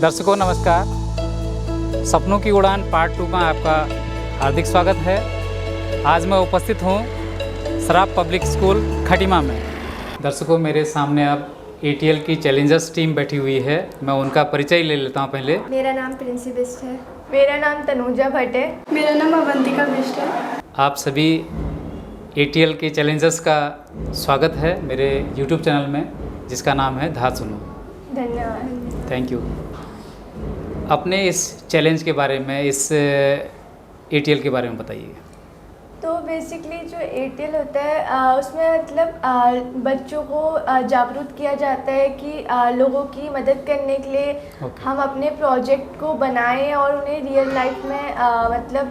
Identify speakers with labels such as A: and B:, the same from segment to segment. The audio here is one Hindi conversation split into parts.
A: दर्शकों नमस्कार, सपनों की उड़ान पार्ट 2 में आपका हार्दिक स्वागत है। आज मैं उपस्थित हूँ सराफ पब्लिक स्कूल खटीमा में। दर्शकों मेरे सामने अब ATL की चैलेंजर्स टीम बैठी हुई है। मैं उनका परिचय ले लेता हूँ पहले।
B: मेरा नाम प्रिंसी बिस्ट है।
C: मेरा नाम तनुजा भट्ट है।
D: मेरा नाम अवंतिका बिस्ट है।
A: आप सभी ATL के चैलेंजर्स का स्वागत है मेरे YouTube चैनल में, जिसका नाम है धार सुनो।
C: धन्यवाद।
A: Thank you. अपने इस चैलेंज के बारे में, इस ATL के बारे में बताइए।
C: तो बेसिकली जो ATL होता है उसमें मतलब बच्चों को जागरूक किया जाता है कि लोगों की मदद करने के लिए हम अपने प्रोजेक्ट को बनाएं और उन्हें रियल लाइफ में मतलब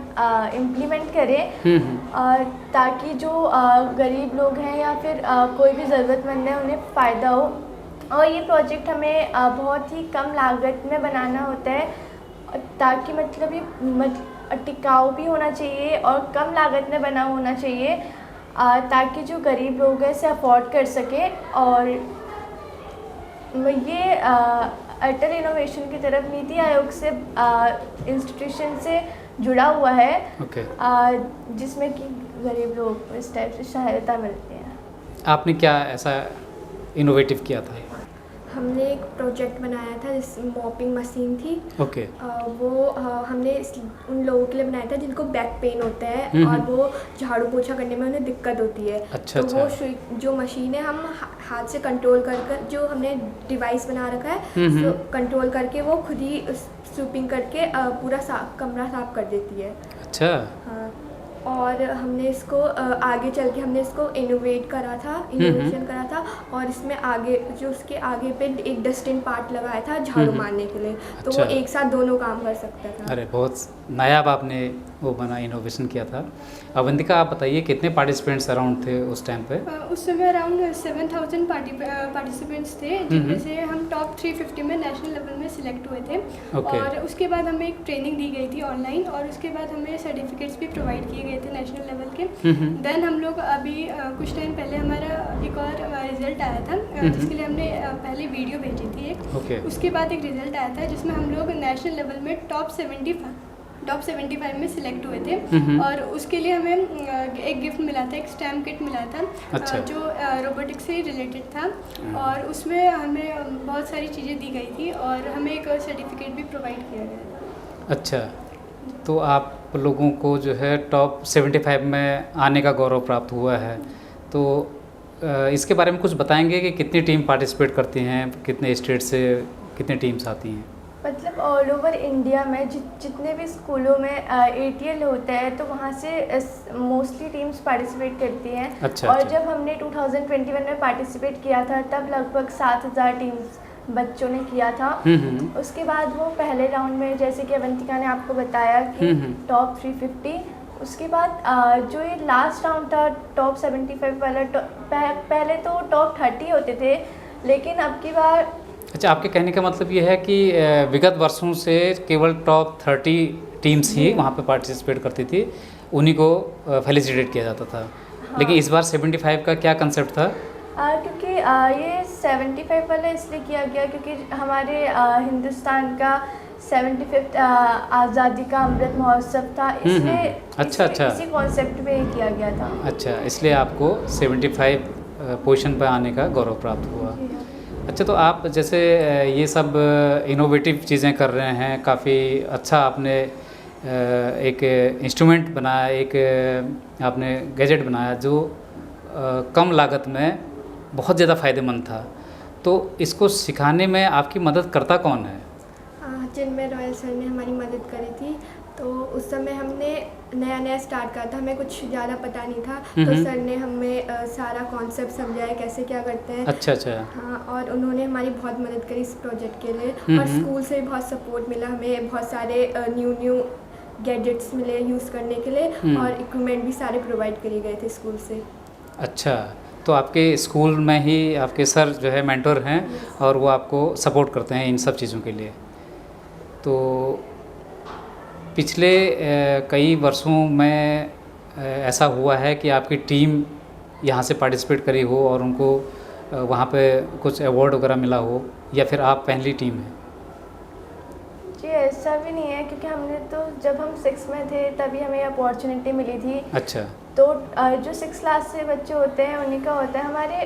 C: इम्प्लीमेंट करें, और ताकि जो गरीब लोग हैं या फिर कोई भी ज़रूरतमंद है उन्हें फ़ायदा हो। और ये प्रोजेक्ट हमें बहुत ही कम लागत में बनाना होता है, ताकि मतलब ये टिकाऊ भी होना चाहिए और कम लागत में बना होना चाहिए, ताकि जो गरीब लोग हैं इसे अफोर्ड कर सके। और ये अटल इनोवेशन की तरफ नीति आयोग से इंस्टीट्यूशन से जुड़ा हुआ है, जिसमें कि गरीब लोग इस टाइप से सहायता मिलती है।
A: आपने क्या ऐसा इनोवेटिव किया था?
B: हमने एक प्रोजेक्ट बनाया था जिसमें मॉपिंग मशीन थी।
A: ओके।
B: वो हमने उन लोगों के लिए बनाया था जिनको बैक पेन होता है और वो झाड़ू पोछा करने में उन्हें दिक्कत होती है।
A: अच्छा,
B: तो वो जो मशीन है हम हाथ से कंट्रोल कर जो हमने डिवाइस बना रखा है, तो कंट्रोल करके वो खुद ही स्वीपिंग करके पूरा कमरा साफ कर देती है।
A: अच्छा।
B: हाँ, और हमने इसको आगे चल के हमने इसको इनोवेशन करा था, और इसमें आगे जो उसके आगे पे एक डस्टबिन पार्ट लगाया था झाड़ू मारने के लिए। तो
A: अच्छा।
B: वो एक साथ दोनों काम कर सकता था।
A: अरे बहुत नायाब आपने वो इनोवेशन किया था। अवंतिका आप बताइए, कितने पार्टिसिपेंट्स अराउंड थे उस टाइम पे?
D: उस समय अराउंड 7000 पार्टिसिपेंट्स थे, जिनमें से हम टॉप 350 में नेशनल लेवल में सिलेक्ट हुए थे। और उसके बाद हमें एक ट्रेनिंग दी गई थी ऑनलाइन, और उसके बाद हमें सर्टिफिकेट्स भी प्रोवाइड किए गए थे नेशनल लेवल के। देन हम लोग अभी कुछ टाइम पहले हमारा एक और रिजल्ट आया था, जिसके लिए हमने पहले वीडियो भेजी थी एक। उसके बाद एक रिजल्ट आया था जिसमें हम लोग नेशनल लेवल में टॉप 75 में सिलेक्ट हुए थे। और उसके लिए हमें एक गिफ्ट मिला था, एक स्टैम्प किट मिला था।
A: अच्छा।
D: जो रोबोटिक्स से रिलेटेड था, और उसमें हमें बहुत सारी चीज़ें दी गई थी और हमें एक सर्टिफिकेट भी प्रोवाइड किया गया था।
A: अच्छा, तो आप लोगों को जो है टॉप 75 में आने का गौरव प्राप्त हुआ है। तो इसके बारे में कुछ बताएंगे कि कितनी टीम पार्टिसिपेट करती हैं, कितने स्टेट से कितनी टीम्स आती हैं?
C: मतलब ऑल ओवर इंडिया में जितने भी स्कूलों में ATL होता है, तो वहाँ से मोस्टली टीम्स पार्टिसिपेट करती हैं।
A: अच्छा,
C: और
A: अच्छा।
C: जब हमने 2021 में पार्टिसिपेट किया था, तब लगभग 7000 टीम्स बच्चों ने किया था। उसके बाद वो पहले राउंड में, जैसे कि अवंतिका ने आपको बताया कि टॉप 350, उसके बाद जो ये लास्ट राउंड था टॉप 75 वाला, पहले तो टॉप 30 होते थे, लेकिन अब की बार।
A: अच्छा, आपके कहने का मतलब ये है कि विगत वर्षों से केवल टॉप 30 टीम्स ही वहाँ पे पार्टिसिपेट करती थी, उन्हीं को फेलिसिटेट किया जाता था।
C: हाँ।
A: लेकिन इस बार 75 का क्या कंसेप्ट था?
C: क्योंकि ये 75 वाला इसलिए किया गया क्योंकि हमारे हिंदुस्तान का 75th आज़ादी का अमृत महोत्सव था, इसलिए
A: अच्छा।
C: इसी कॉन्सेप्ट पे किया गया था।
A: अच्छा, इसलिए आपको 75 पोजीशन पर आने का गौरव प्राप्त हुआ। अच्छा, तो आप जैसे ये सब इनोवेटिव चीज़ें कर रहे हैं, काफ़ी अच्छा आपने एक इंस्ट्रूमेंट बनाया, एक आपने गैजेट बनाया जो कम लागत में बहुत ज़्यादा फ़ायदेमंद था। तो इसको सिखाने में आपकी मदद करता कौन है?
B: जिनमें रॉयल सर ने हमारी मदद करी थी। तो उस समय हमने नया स्टार्ट करा था, हमें कुछ ज़्यादा पता नहीं था, तो सर ने हमें सारा कॉन्सेप्ट समझाया कैसे क्या करते हैं।
A: अच्छा।
B: हाँ, और उन्होंने हमारी बहुत मदद करी इस प्रोजेक्ट के लिए। और स्कूल से भी बहुत सपोर्ट मिला हमें, बहुत सारे न्यू गैजेट्स मिले यूज़ करने के लिए, और इक्विपमेंट भी सारे प्रोवाइड करे गए थे स्कूल से।
A: अच्छा, तो आपके स्कूल में ही आपके सर जो है मेंटर हैं, और वो आपको सपोर्ट करते हैं इन सब चीज़ों के लिए। तो पिछले कई वर्षों में ऐसा हुआ है कि आपकी टीम यहाँ से पार्टिसिपेट करी हो और उनको वहाँ पे कुछ अवार्ड वगैरह मिला हो, या फिर आप पहली टीम है?
C: भी नहीं है, क्योंकि हमने तो जब हम 6 में थे तभी हमें अपॉर्चुनिटी मिली थी।
A: अच्छा।
C: तो जो 6 क्लास से बच्चे होते हैं उन्हीं का होता है। हमारे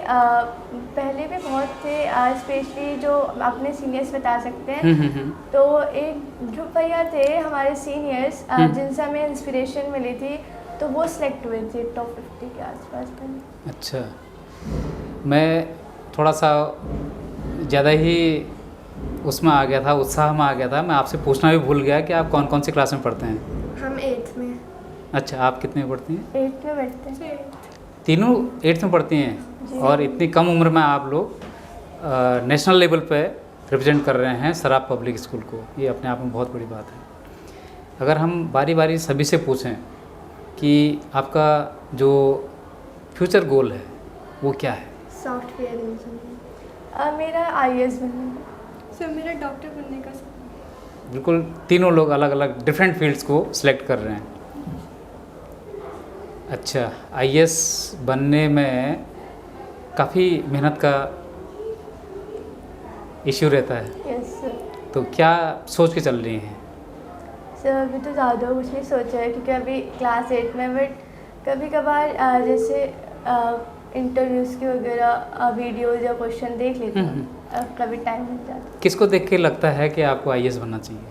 C: पहले भी बहुत थे, स्पेशली जो अपने सीनियर्स बता सकते हैं। तो एक ग्रुप भैया थे हमारे सीनियर्स जिनसे हमें इंस्पिरेशन मिली थी, तो वो सिलेक्ट हुए थे टॉप 50 के आसपास में।
A: अच्छा, मैं थोड़ा सा ज़्यादा ही उसमें आ गया था, उत्साह में आ गया था। मैं आपसे पूछना भी भूल गया कि आप कौन कौन सी क्लास में पढ़ते हैं?
B: हम 8th में।
A: अच्छा, आप कितने में पढ़ती हैं?
C: 8th में बैठते हैं।
A: तीनों 8th में पढ़ती हैं? और इतनी कम उम्र में आप लोग नेशनल लेवल पे रिप्रेजेंट कर रहे हैं सराफ पब्लिक स्कूल को, ये अपने आप में बहुत बड़ी बात है। अगर हम बारी बारी सभी से पूछें कि आपका जो फ्यूचर गोल है वो क्या है?
B: Software engineer.
C: मेरा IAS बनना है।
D: सर मेरा डॉक्टर बनने का सपना।
A: बिल्कुल, तीनों लोग अलग अलग डिफरेंट फील्ड्स को सिलेक्ट कर रहे हैं। अच्छा, IAS बनने में काफ़ी मेहनत का इश्यू रहता है,
C: यस सर।
A: तो क्या सोच के चल रही हैं?
C: सर अभी तो ज़्यादा कुछ नहीं सोचा है, क्योंकि अभी क्लास 8 में, बट कभी कभार जैसे इंटरव्यूज़ की वगैरह वीडियोज़ या क्वेश्चन देख लेती हूँ, कभी टाइम मिल जाता है।
A: किसको देख के लगता है कि आपको IAS बनना चाहिए?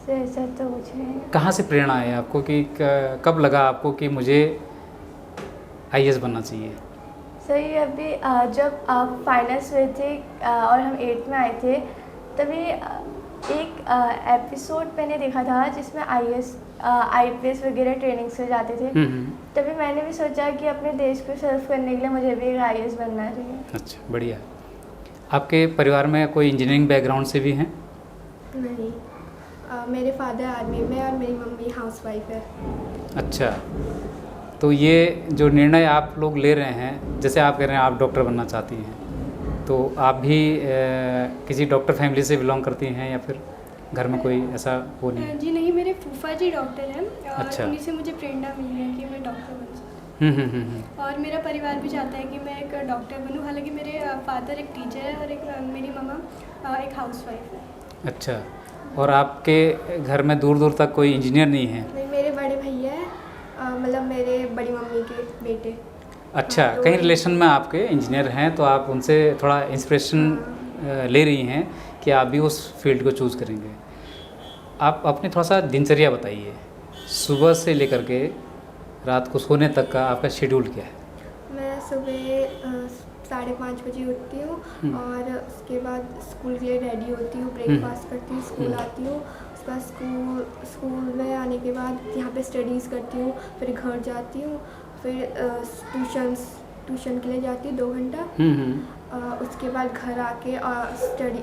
C: सर ऐसा तो कुछ नहीं है।
A: कहाँ से प्रेरणा आई आपको कि कब लगा आपको कि मुझे IAS बनना चाहिए?
C: सही अभी जब आप फाइनल्स हुए थे और हम 8th में आए थे, तभी एक एपिसोड मैंने देखा था जिसमें IPS वगैरह ट्रेनिंग से जाते थे। तभी मैंने भी सोचा कि अपने देश को सर्व करने के लिए मुझे भी एक IAS बनना चाहिए।
A: अच्छा, बढ़िया। आपके परिवार में कोई इंजीनियरिंग बैकग्राउंड से भी हैं?
B: नहीं, मेरे फादर आर्मी में और मेरी मम्मी हाउसवाइफ है।
A: अच्छा, तो ये जो निर्णय आप लोग ले रहे हैं, जैसे आप कह रहे हैं आप डॉक्टर बनना चाहती हैं, तो आप भी किसी डॉक्टर फैमिली से बिलोंग करती हैं या फिर घर में कोई ऐसा वो नहीं है?
D: जी नहीं, मेरे फूफा जी डॉक्टर हैं और
A: अच्छा।
D: उन्हीं से मुझे प्रेरणा मिली है कि मैं डॉक्टर बन सकूँ। और मेरा परिवार भी चाहता है कि मैं एक डॉक्टर बनूँ। हालांकि मेरे फादर एक टीचर है और एक मेरी मम्मा एक हाउसवाइफ है।
A: अच्छा, और आपके घर में दूर दूर तक कोई इंजीनियर नहीं है?
B: नहीं, मेरे बड़े भैया हैं, मतलब मेरे बड़ी मम्मी के बेटे।
A: अच्छा,
B: तो
A: कहीं रिलेशन में आपके इंजीनियर हैं, तो आप उनसे थोड़ा इंस्पिरेशन ले रही हैं कि आप भी उस फील्ड को चूज़ करेंगे। आप अपनी थोड़ा सा दिनचर्या बताइए, सुबह से लेकर के रात को सोने तक का आपका शेड्यूल क्या है?
B: मैं सुबह 5:30 बजे उठती हूँ और उसके बाद स्कूल के लिए रेडी होती हूँ, ब्रेकफास्ट करती हूँ, स्कूल आती हूँ। उसके बाद स्कूल में आने के बाद यहाँ पे स्टडीज़ करती हूँ, फिर घर जाती हूँ, फिर ट्यूशन के लिए जाती हूँ 2 घंटा। उसके बाद घर आके स्टडी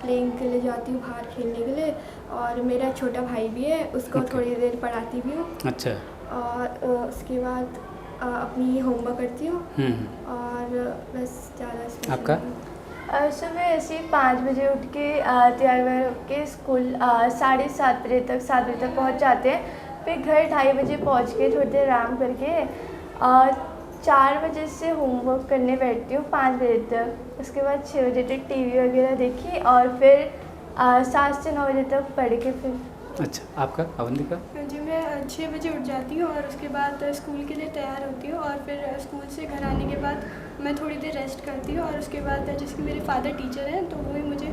B: प्लेइंग के लिए जाती हूँ, बाहर खेलने के लिए। और मेरा छोटा भाई भी है, उसको थोड़ी देर पढ़ाती भी हूँ।
A: अच्छा।
B: और उसके बाद अपनी होमवर्क करती हूँ और बस ज़्यादा।
A: आपका?
C: सुबह ऐसे ही 5 बजे उठ के तैयार वैयार होके स्कूल 7:30 बजे तक 7 बजे तक पहुँच जाते हैं। फिर घर 2:30 बजे पहुँच के थोड़ी देर आराम करके 4 बजे से होमवर्क करने बैठती हूँ 5 बजे तक। उसके बाद 6 बजे तक टीवी वगैरह देखी और फिर 7 से 9 बजे तक पढ़ के फिर।
A: अच्छा, आपका अवंतिका?
D: जी मैं 6 बजे उठ जाती हूँ और उसके बाद स्कूल के लिए तैयार होती हूँ और फिर स्कूल से घर आने के बाद मैं थोड़ी देर रेस्ट करती हूँ। और उसके बाद जैसे मेरे फादर टीचर हैं तो वो ही मुझे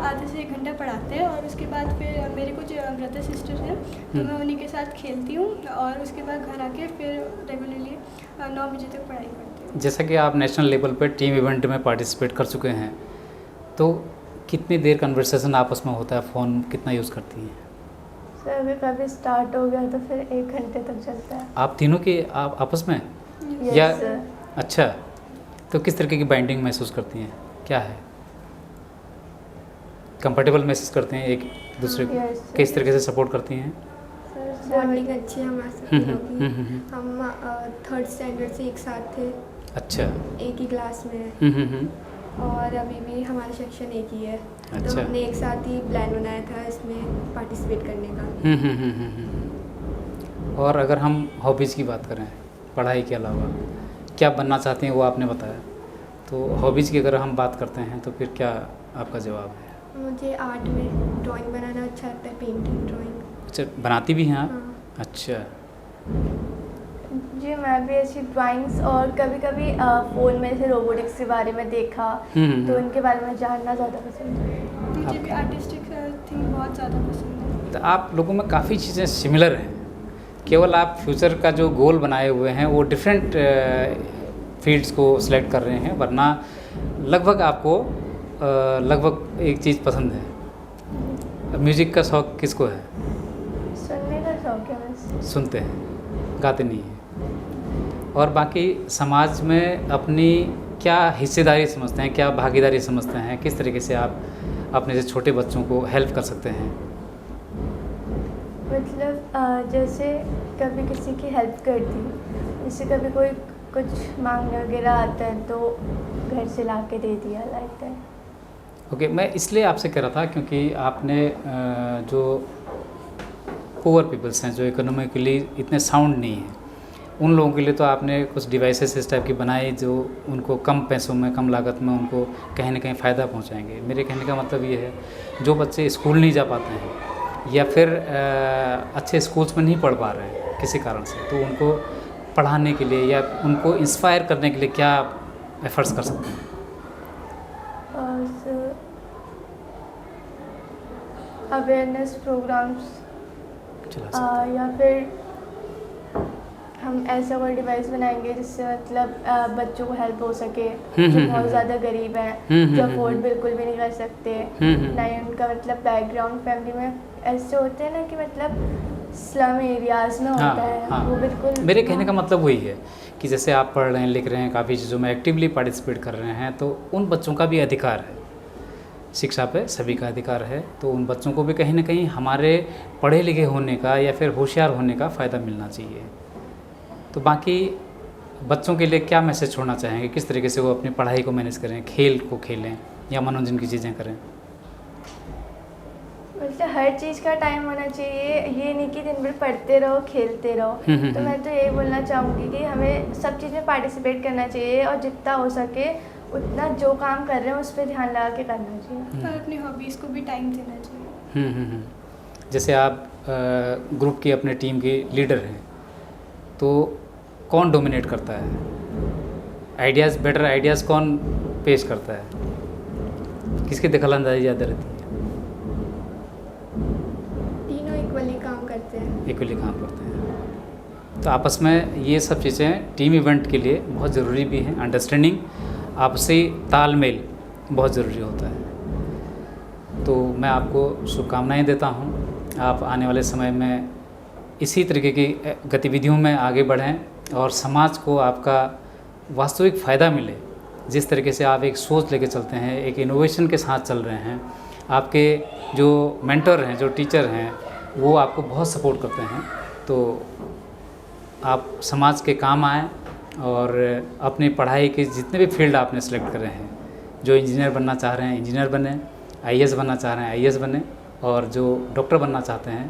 D: आधे से 1 घंटा पढ़ाते हैं। और उसके बाद फिर मेरे कुछ ब्रदर सिस्टर हैं तो मैं उन्हीं के साथ खेलती हूँ और उसके बाद घर आके फिर रेगुलरली 9 बजे तक पढ़ाई करती हूँ।
A: जैसा कि आप नेशनल लेवल पर टीम इवेंट में पार्टिसिपेट कर चुके हैं, तो कितनी देर कन्वर्सेशन आपस में होता है? फ़ोन कितना यूज़ करती हैं?
C: सर अभी कभी स्टार्ट हो गया तो फिर 1 घंटे तक चलता है।
A: आप तीनों की आप आपस में? या अच्छा, तो किस तरीके की बाइंडिंग महसूस करती हैं? क्या है, कंफर्टेबल महसूस करते हैं एक दूसरे को? किस तरीके से सपोर्ट करती हैं?
B: बॉन्डिंग अच्छी है हमारे साथ तीनों की। हम 3rd स्टैंडर्ड से एक साथ थे।
A: अच्छा।
B: एक ही क्लास में और अभी भी हमारा सेक्शन एक ही है।
A: अच्छा।
B: तो हमने एक साथ ही प्लान बनाया था इसमें पार्टिसिपेट करने का।
A: और अगर हम हॉबीज़ की बात करें, पढ़ाई के अलावा क्या बनना चाहते हैं वो आपने बताया, तो हॉबीज़ की अगर हम बात करते हैं तो फिर क्या आपका जवाब है?
B: मुझे आर्ट में ड्राइंग बनाना अच्छा लगता है, पेंटिंग, ड्राइंग।
A: अच्छा, बनाती भी हैं आप?
B: हाँ।
A: अच्छा।
C: जी मैं भी ऐसी ड्राइंग्स और कभी कभी फ़ोन में जैसे रोबोटिक्स के बारे में देखा तो उनके बारे में जानना ज़्यादा पसंद है।
D: मुझे भी आर्टिस्टिक थिंग बहुत ज़्यादा पसंद है।
A: तो आप लोगों में काफ़ी चीज़ें सिमिलर हैं, केवल आप फ्यूचर का जो गोल बनाए हुए हैं वो डिफरेंट फील्ड्स को सिलेक्ट कर रहे हैं, वरना लगभग आपको लगभग एक चीज़ पसंद है। म्यूज़िक का शौक़ किसको है?
C: सुनने का शौक है बस।
A: सुनते हैं, गाते नहीं हैं। और बाकी समाज में अपनी क्या हिस्सेदारी समझते हैं, क्या भागीदारी समझते हैं, किस तरीके से आप अपने से छोटे बच्चों को हेल्प कर सकते हैं?
C: मतलब जैसे कभी किसी की हेल्प कर दी, जैसे कभी कोई कुछ मांगने वगैरह आता है तो घर से ला के दे दिया, लाइक दैट।
A: ओके, मैं इसलिए आपसे कह रहा था क्योंकि आपने जो पुअर पीपल्स हैं, जो इकोनॉमिकली इतने साउंड नहीं हैं, उन लोगों के लिए तो आपने कुछ डिवाइसेस इस टाइप की बनाई जो उनको कम पैसों में, कम लागत में उनको कहीं ना कहीं फ़ायदा पहुंचाएंगे। मेरे कहने का मतलब ये है, जो बच्चे स्कूल नहीं जा पाते हैं या फिर अच्छे स्कूल्स में नहीं पढ़ पा रहे हैं किसी कारण से, तो उनको पढ़ाने के लिए या उनको इंस्पायर करने के लिए क्या एफर्ट्स कर सकते हैं?
C: और अवेयरनेस प्रोग्राम्स या फिर हम ऐसा कोई डिवाइस बनाएंगे जिससे मतलब बच्चों को हेल्प हो सके जो बहुत ज़्यादा गरीब हैं, जो अफोर्ड बिल्कुल भी नहीं कर सकते, ना ही उनका मतलब बैकग्राउंड फैमिली में ऐसे होते हैं ना कि मतलब स्लम एरियाज़ में होता है, वो बिल्कुल।
A: मेरे कहने का मतलब वही है कि जैसे आप पढ़ रहे हैं, लिख रहे हैं, काफ़ी चीज़ों में एक्टिवली पार्टिसिपेट कर रहे हैं, तो उन बच्चों का भी अधिकार है, शिक्षा पे सभी का अधिकार है, तो उन बच्चों को भी कहीं ना कहीं हमारे पढ़े लिखे होने का या फिर होशियार होने का फ़ायदा मिलना चाहिए। तो बाकी बच्चों के लिए क्या मैसेज छोड़ना चाहेंगे, किस तरीके से वो अपनी पढ़ाई को मैनेज करें, खेल को खेलें या मनोरंजन की चीज़ें करें?
C: मतलब हर चीज़ का टाइम होना चाहिए, ये नहीं कि दिन भर पढ़ते रहो खेलते रहो। तो मैं तो यही बोलना चाहूँगी कि हमें सब चीज़ में पार्टिसिपेट करना चाहिए और जितना हो सके उतना जो काम कर रहे हैं उस पर ध्यान लगा के करना चाहिए
D: और अपनी हॉबीज़ को भी टाइम देना चाहिए।
A: जैसे आप ग्रुप की अपने टीम के लीडर हैं, तो कौन डोमिनेट करता है? आइडियाज़, बेटर आइडियाज़ कौन पेश करता है? किसकी दखलंदाजी ज़्यादा रहती है?
B: तीनों इक्वली काम करते हैं।
A: इक्वली काम करते हैं। तो आपस में ये सब चीज़ें टीम इवेंट के लिए बहुत ज़रूरी भी हैं। अंडरस्टैंडिंग, आपसी तालमेल बहुत ज़रूरी होता है। तो मैं आपको शुभकामनाएं देता हूं, आप आने वाले समय में इसी तरीके की गतिविधियों में आगे बढ़ें और समाज को आपका वास्तविक फ़ायदा मिले। जिस तरीके से आप एक सोच लेके चलते हैं, एक इनोवेशन के साथ चल रहे हैं, आपके जो मेंटर हैं, जो टीचर हैं, वो आपको बहुत सपोर्ट करते हैं, तो आप समाज के काम आएँ और अपनी पढ़ाई के जितने भी फील्ड आपने सेलेक्ट करे हैं, जो इंजीनियर बनना चाह रहे हैं इंजीनियर बने, आईएएस बनना चाह रहे हैं आईएएस बने, और जो डॉक्टर बनना चाहते हैं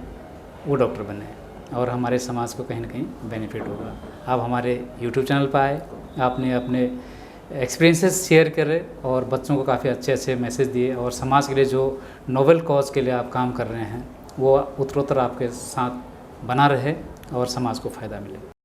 A: वो डॉक्टर बने, और हमारे समाज को कहीं ना कहीं बेनिफिट होगा। आप हमारे यूट्यूब चैनल पर आए, आपने अपने एक्सपीरियंसेस शेयर करे और बच्चों को काफ़ी अच्छे अच्छे मैसेज दिए, और समाज के लिए जो नोबेल कॉज के लिए आप काम कर रहे हैं वो उत्तरोत्तर आपके साथ बना रहे और समाज को फ़ायदा मिले।